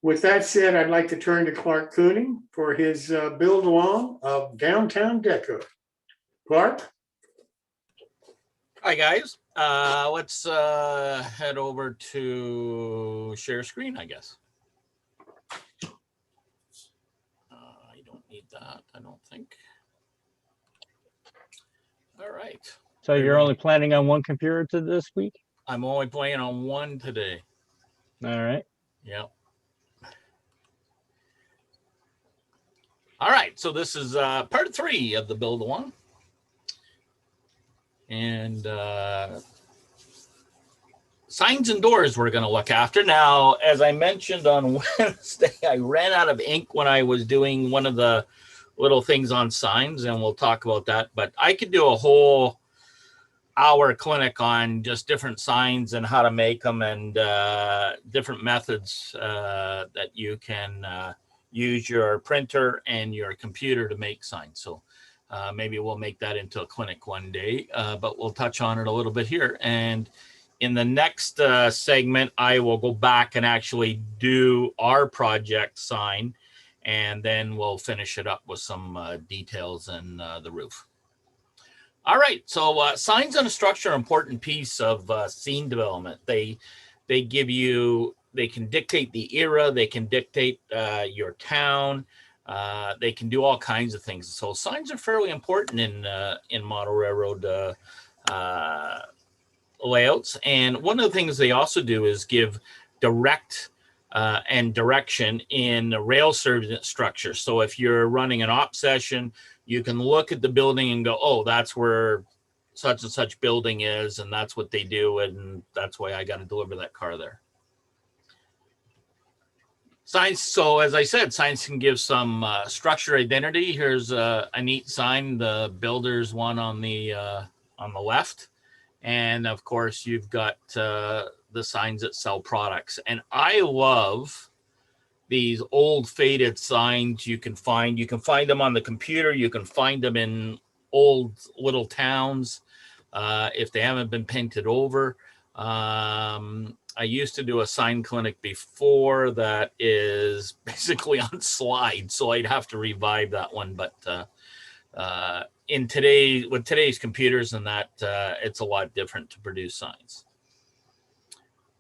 With that said, I'd like to turn to Clark Kooning for his build along of Downtown Deco. Clark? Hi guys, let's head over to share screen, I guess. I don't need that, I don't think. All right. So you're only planning on one computer to this week? I'm only playing on one today. All right. Yep. All right, so this is part 3 of the build along. And signs and doors we're going to look after. Now, as I mentioned on Wednesday, I ran out of ink when I was doing one of the little things on signs, and we'll talk about that. But I could do a whole hour clinic on just different signs and how to make them, and different methods that you can use your printer and your computer to make signs. So maybe we'll make that into a clinic one day, but we'll touch on it a little bit here. And in the next segment, I will go back and actually do our project sign, and then we'll finish it up with some details in the roof. All right, so signs on a structure are an important piece of scene development. They give you, they can dictate the era, they can dictate your town, they can do all kinds of things. So signs are fairly important in model railroad layouts. And one of the things they also do is give direct and direction in the rail service structure. So if you're running an op session, you can look at the building and go, oh, that's where such and such building is, and that's what they do, and that's why I got to deliver that car there. Signs, so as I said, signs can give some structure identity. Here's a neat sign, the builder's one on the left. And of course, you've got the signs that sell products. And I love these old faded signs. You can find them on the computer. You can find them in old little towns if they haven't been painted over. I used to do a sign clinic before that is basically on slides, so I'd have to revive that one. But with today's computers and that, it's a lot different to produce signs.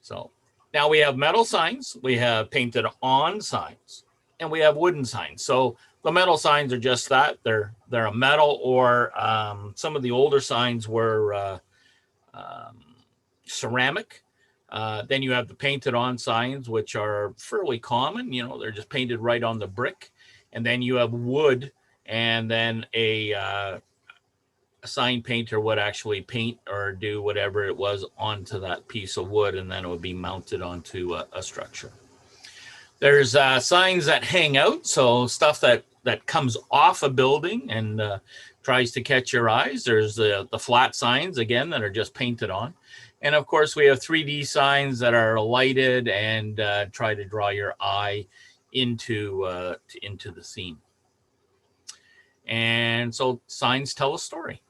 So now we have metal signs, we have painted on signs, and we have wooden signs. So the metal signs are just that. They're a metal, or some of the older signs were ceramic. Then you have the painted on signs, which are fairly common. You know, they're just painted right on the brick. And then you have wood, and then a sign painter would actually paint or do whatever it was onto that piece of wood, and then it would be mounted onto a structure. There's signs that hang out, so stuff that comes off a building and tries to catch your eyes. There's the flat signs, again, that are just painted on. And of course, we have 3D signs that are lighted and try to draw your eye into the scene. And so signs tell a story.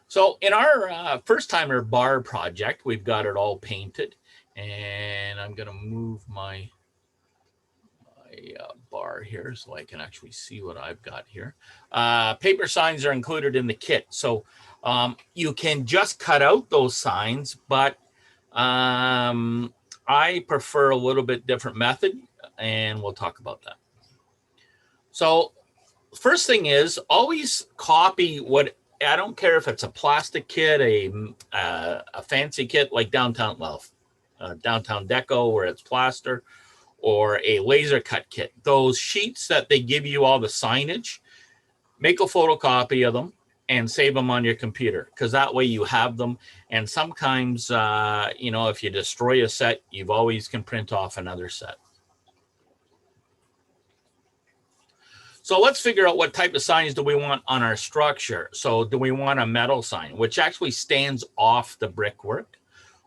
So in our first timer bar project, we've got it all painted, and I'm going to move my bar here so I can actually see what I've got here. Paper signs are included in the kit. So you can just cut out those signs, but I prefer a little bit different method, and we'll talk about that. So first thing is always copy what, I don't care if it's a plastic kit, a fancy kit like Downtown Deco where it's plaster, or a laser cut kit. Those sheets that they give you all the signage, make a photocopy of them and save them on your computer, because that way you have them. And sometimes, you know, if you destroy a set, you've always can print off another set. So let's figure out what type of signs do we want on our structure. So do we want a metal sign, which actually stands off the brickwork?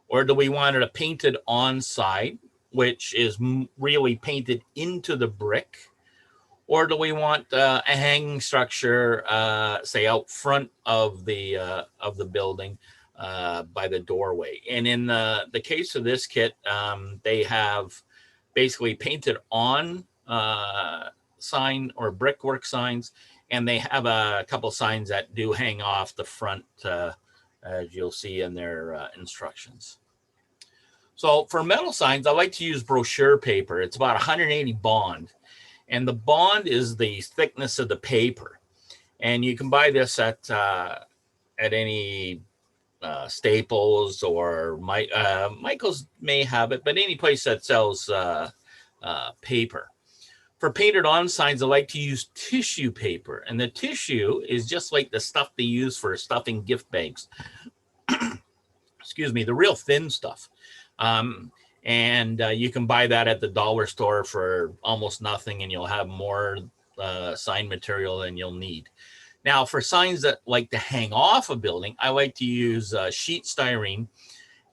Or do we want it a painted on side, which is really painted into the brick? Or do we want a hanging structure, say out front of the building by the doorway? And in the case of this kit, they have basically painted on sign or brickwork signs, and they have a couple signs that do hang off the front, as you'll see in their instructions. So for metal signs, I like to use brochure paper. It's about 180 bond, and the bond is the thickness of the paper. And you can buy this at any Staples, or Michael's may have it, but any place that sells paper. For painted on signs, I like to use tissue paper, and the tissue is just like the stuff they use for stuffing gift bags. Excuse me, the real thin stuff. And you can buy that at the dollar store for almost nothing, and you'll have more sign material than you'll need. Now, for signs that like to hang off a building, I like to use sheet styrene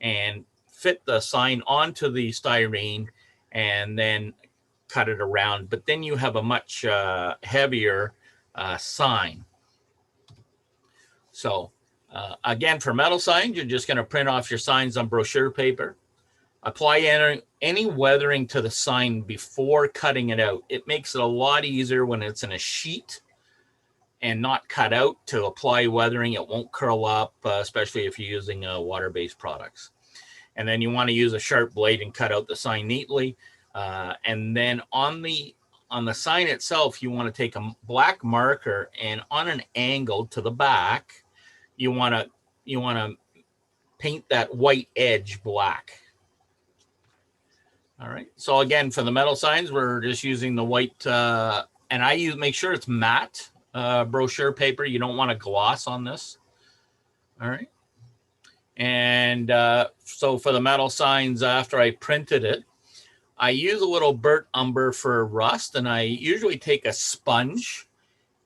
and fit the sign onto the styrene and then cut it around. But then you have a much heavier sign. So again, for metal signs, you're just going to print off your signs on brochure paper. Apply any weathering to the sign before cutting it out. It makes it a lot easier when it's in a sheet and not cut out to apply weathering. It won't curl up, especially if you're using water-based products. And then you want to use a sharp blade and cut out the sign neatly. And then on the sign itself, you want to take a black marker, and on an angle to the back, you want to paint that white edge black. All right. So again, for the metal signs, we're just using the white, and I make sure it's matte brochure paper. You don't want a gloss on this. All right. And so for the metal signs, after I printed it, I use a little burnt umber for rust, and I usually take a sponge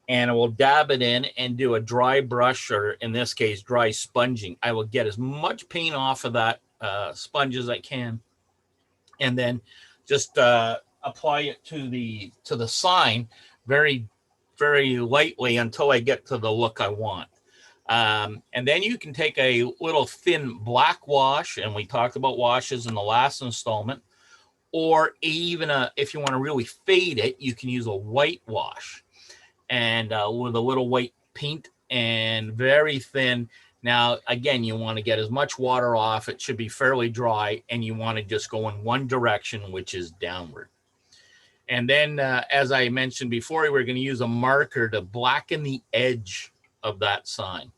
and I will dab it in and do a dry brush, or in this case, dry sponging. I will get as much paint off of that sponge as I can, and then just apply it to the sign very, very lightly until I get to the look I want. And then you can take a little thin black wash, and we talked about washes in the last installment, or even if you want to really fade it, you can use a white wash, and with a little white paint, and very thin. Now, again, you want to get as much water off. It should be fairly dry, and you want to just go in one direction, which is downward. And then, as I mentioned before, we're going to use a marker to blacken the edge of that sign.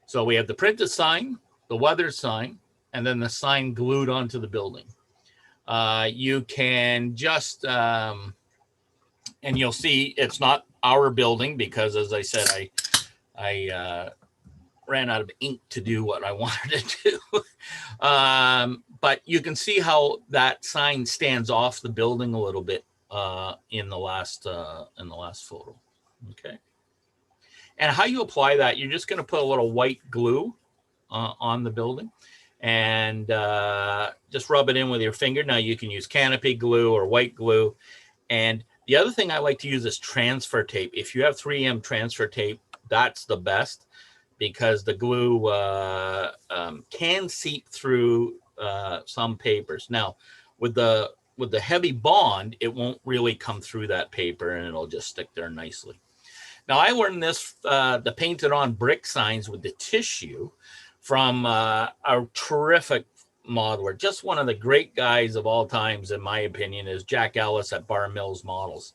So we have the printed sign, the weathered sign, and then the sign glued onto the building. You can just, and you'll see it's not our building because, as I said, I ran out of ink to do what I wanted to do. But you can see how that sign stands off the building a little bit in the last photo. Okay. And how you apply that, you're just going to put a little white glue on the building, and just rub it in with your finger. Now you can use canopy glue or white glue. And the other thing I like to use is transfer tape. If you have 3M transfer tape, that's the best, because the glue can seep through some papers. Now, with the heavy bond, it won't really come through that paper, and it'll just stick there nicely. Now, I learned this, the painted on brick signs with the tissue, from a terrific modeler. Just one of the great guys of all times, in my opinion, is Jack Ellis at Bar Mills Models.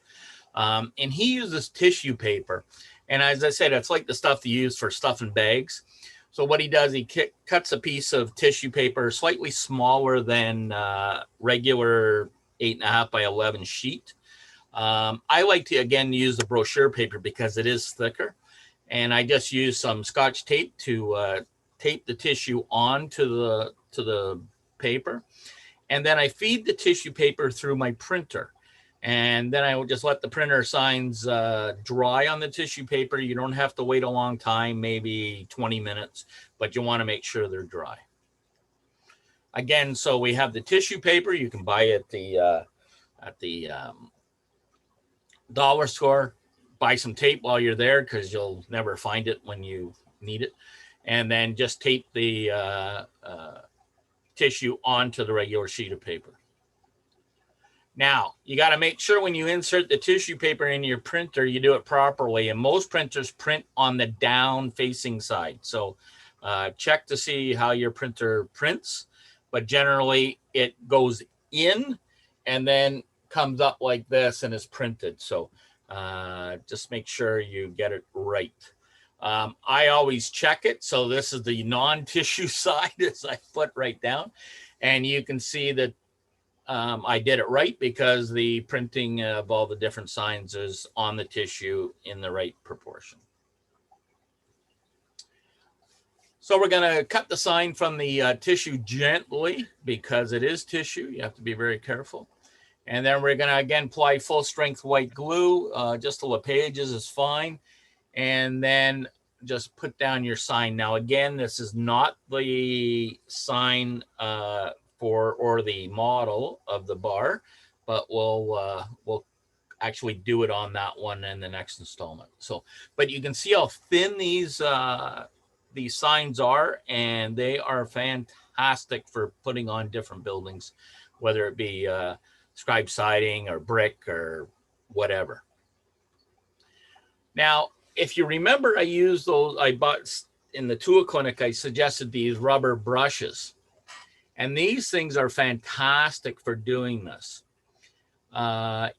And he uses tissue paper. And as I said, it's like the stuff you use for stuffing bags. So what he does, he cuts a piece of tissue paper slightly smaller than regular 8.5 by 11 sheet. I like to, again, use the brochure paper because it is thicker. And I just use some Scotch tape to tape the tissue onto the paper. And then I feed the tissue paper through my printer. And then I will just let the printer signs dry on the tissue paper. You don't have to wait a long time, maybe 20 minutes, but you want to make sure they're dry. Again, so we have the tissue paper. You can buy it at the dollar store. Buy some tape while you're there, because you'll never find it when you need it. And then just tape the tissue onto the regular sheet of paper. Now, you got to make sure when you insert the tissue paper in your printer, you do it properly. And most printers print on the down facing side. So check to see how your printer prints. But generally, it goes in and then comes up like this and is printed. So just make sure you get it right. I always check it. So this is the non-tissue side as I put right down. And you can see that I did it right because the printing of all the different signs is on the tissue in the right proportion. So we're going to cut the sign from the tissue gently because it is tissue. You have to be very careful. And then we're going to, again, apply full strength white glue. Just till the pages is fine. And then just put down your sign. Now, again, this is not the sign or the model of the bar, but we'll actually do it on that one in the next installment. So, but you can see how thin these signs are, and they are fantastic for putting on different buildings, whether it be scribe siding or brick or whatever. Now, if you remember, I used those, I bought in the tool clinic, I suggested these rubber brushes. And these things are fantastic for doing this.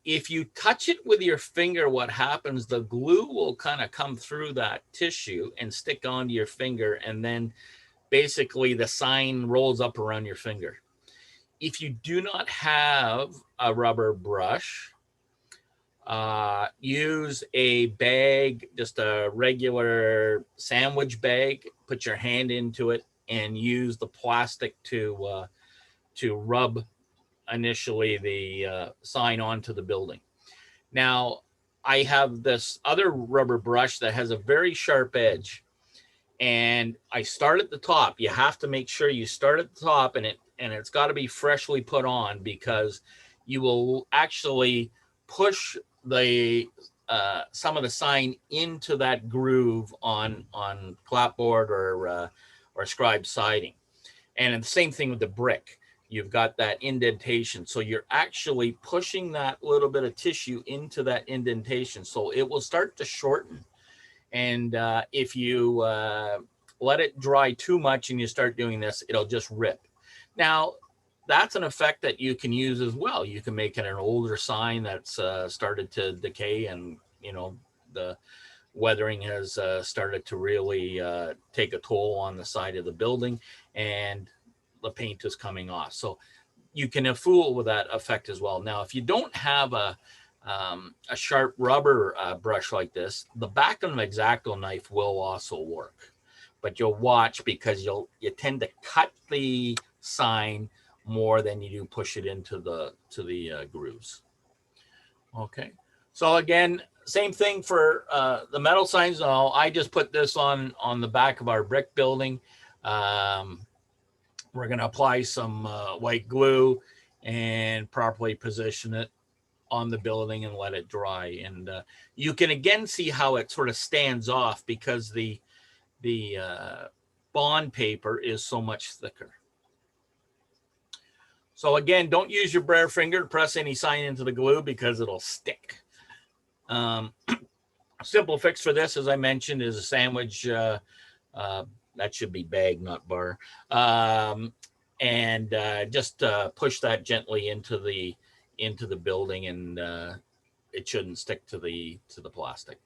If you touch it with your finger, what happens, the glue will kind of come through that tissue and stick onto your finger. And then basically the sign rolls up around your finger. If you do not have a rubber brush, use a bag, just a regular sandwich bag, put your hand into it, and use the plastic to rub initially the sign onto the building. Now, I have this other rubber brush that has a very sharp edge, and I start at the top. You have to make sure you start at the top, and it's got to be freshly put on, because you will actually push the some of the sign into that groove on clapboard or scribe siding. And the same thing with the brick. You've got that indentation. So you're actually pushing that little bit of tissue into that indentation. So it will start to shorten. And if you let it dry too much and you start doing this, it'll just rip. Now, that's an effect that you can use as well. You can make it an older sign that's started to decay, and, you know, the weathering has started to really take a toll on the side of the building, and the paint is coming off. So you can fool with that effect as well. Now, if you don't have a sharp rubber brush like this, the back of an X-Acto knife will also work, but you'll watch, because you tend to cut the sign more than you do push it into the grooves. Okay, so again, same thing for the metal signs. Now, I just put this on the back of our brick building. We're going to apply some white glue and properly position it on the building and let it dry. And you can again see how it sort of stands off, because the bond paper is so much thicker. So again, don't use your bare finger to press any sign into the glue, because it'll stick. Simple fix for this, as I mentioned, is a sandwich. That should be bag, not bar. And just push that gently into the building, and it shouldn't stick to the plastic.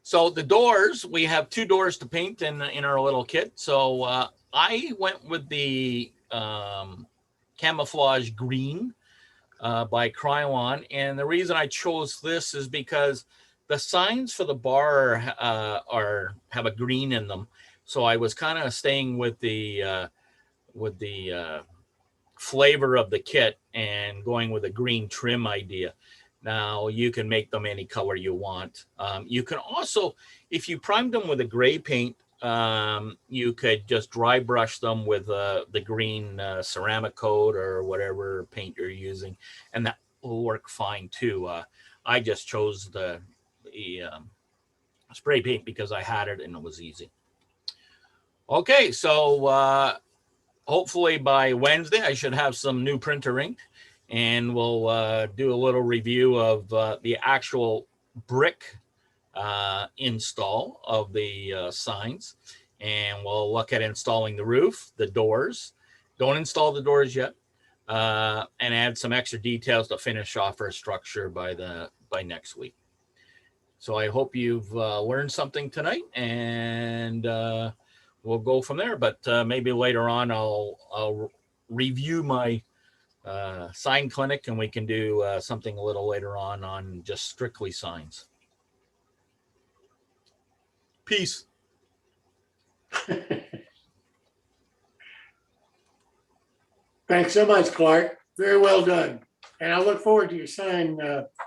So the doors, we have 2 doors to paint in our little kit. So I went with the camouflage green by Krylon, and the reason I chose this is because the signs for the bar have a green in them. So I was kind of staying with the flavor of the kit and going with a green trim idea. Now, you can make them any color you want. You can also, if you primed them with a gray paint, you could just dry brush them with the green ceramic coat or whatever paint you're using, and that will work fine too. I just chose the spray paint because I had it and it was easy. Okay, so hopefully by Wednesday, I should have some new printer ink, and we'll do a little review of the actual brick install of the signs, and we'll look at installing the roof, the doors. Don't install the doors yet, and add some extra details to finish off our structure by next week. So I hope you've learned something tonight, and we'll go from there. But maybe later on, I'll review my sign clinic, and we can do something a little later on just strictly signs. Peace. Thanks so much, Clark. Very well done. And I look forward to your sign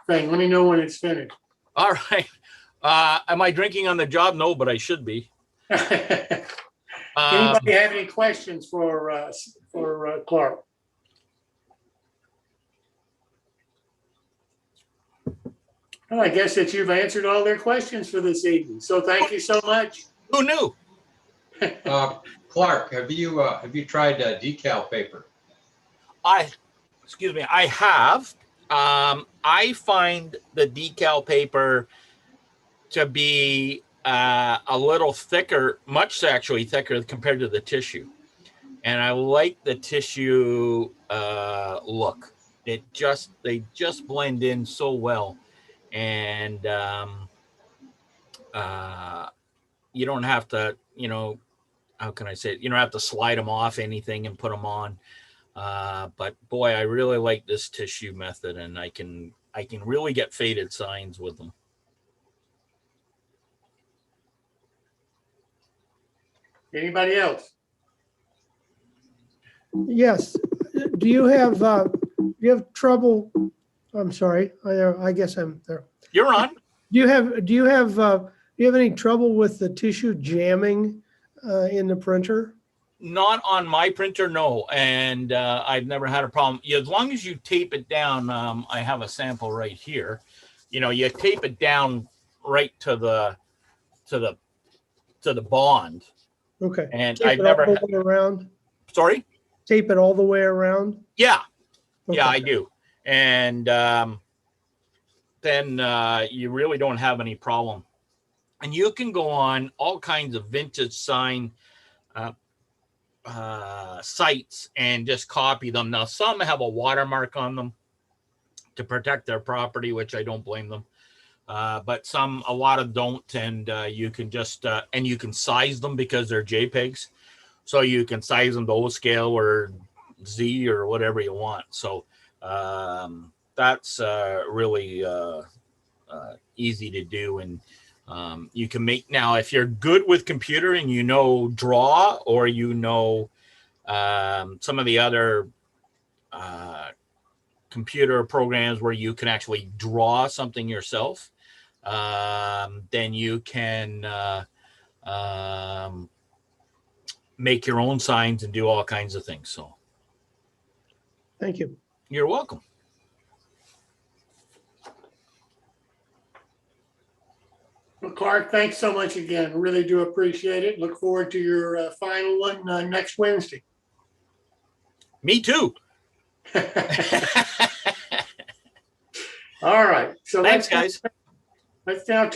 thing. Let me know when it's finished. All right. Am I drinking on the job? No, but I should be. Anybody have any questions for Clark? Well, I guess that you've answered all their questions for this evening. So thank you so much. Who knew? Clark, have you tried decal paper? I have. I find the decal paper to be a little thicker, much actually thicker compared to the tissue. And I like the tissue look. They just blend in so well. And you don't have to, how can I say it? You don't have to slide them off anything and put them on. But boy, I really like this tissue method, and I can really get faded signs with them. Anybody else? Yes. Do you have trouble? I'm sorry. I guess I'm there. You're on. Do you have any trouble with the tissue jamming in the printer? Not on my printer, no. And I've never had a problem. As long as you tape it down, I have a sample right here. You tape it down right to the bond. Okay. And Tape I've it never all the way around. Sorry? Tape it all the way around. Yeah. Okay. Yeah, I do. And then you really don't have any problem. And you can go on all kinds of vintage sign sites and just copy them. Now, some have a watermark on them to protect their property, which I don't blame them. But a lot of don't, and you can just and you can size them because they're JPEGs, so you can size them to O scale or Z or whatever you want. So that's really easy to do, and you can make now if you're good with computer and draw or some of the other computer programs where you can actually draw something yourself. Then you can make your own signs and do all kinds of things. So Thank you. you're welcome. Well, Clark, thanks so much again. Really do appreciate it. Look forward to your final one next Wednesday. Me too. All right. So Thanks, guys. let's now